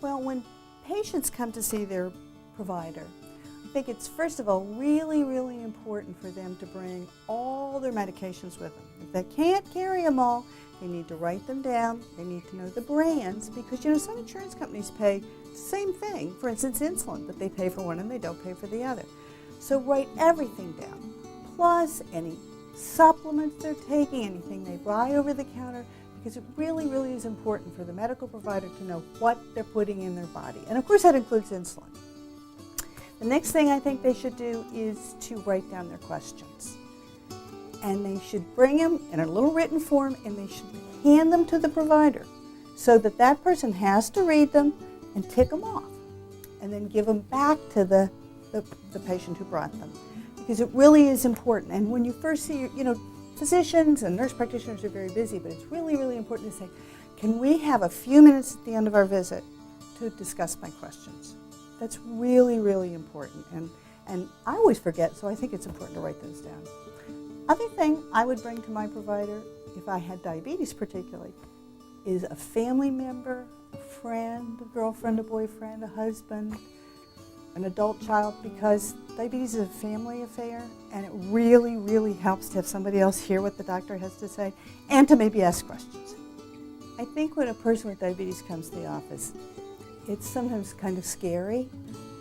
Well, when patients come to see their provider, I think it's, first of all, really, really important for them to bring all their medications with them. If they can't carry them all, they need to write them down. They need to know the brands, because, some insurance companies pay the same thing. For instance, insulin, but they pay for one and they don't pay for the other. So write everything down, plus any supplements they're taking, anything they buy over the counter, because it really, really is important for the medical provider to know what they're putting in their body. And of course that includes insulin. The next thing I think they should do is to write down their questions. And they should bring them in a little written form, and they should hand them to the provider so that that person has to read them and tick them off, and then give them back to the patient who brought them. Because it really is important. And when you first see, physicians and nurse practitioners are very busy, but it's really, really important to say, can we have a few minutes at the end of our visit to discuss my questions? That's really, really important. And I always forget, so I think it's important to write those down. Other thing I would bring to my provider, if I had diabetes particularly, is a family member, a friend, a girlfriend, a boyfriend, a husband, an adult child, because diabetes is a family affair, and it really, really helps to have somebody else hear what the doctor has to say and to maybe ask questions. I think when a person with diabetes comes to the office, it's sometimes kind of scary.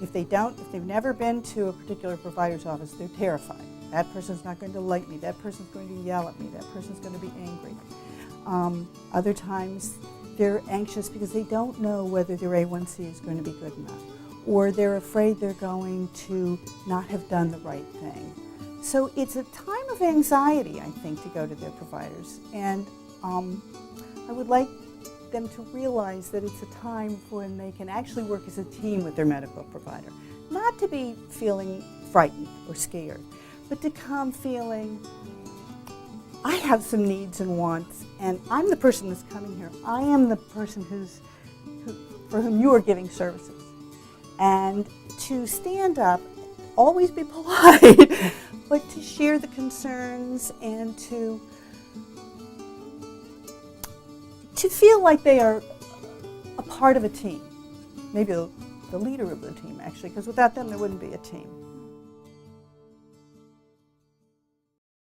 If they've never been to a particular provider's office, they're terrified. That person's not going to like me, that person's going to yell at me, that person's going to be angry. Other times they're anxious because they don't know whether their A1C is going to be good enough, or they're afraid they're going to not have done the right thing. So it's a time of anxiety, I think, to go to their providers. And I would like them to realize that it's a time when they can actually work as a team with their medical provider. Not to be feeling frightened or scared, but to come feeling, I have some needs and wants, and I'm the person that's coming here. I am the person for whom you are giving services. And to stand up, always be polite, but to share the concerns and to feel like they are a part of a team. Maybe the leader of the team, actually, because without them there wouldn't be a team.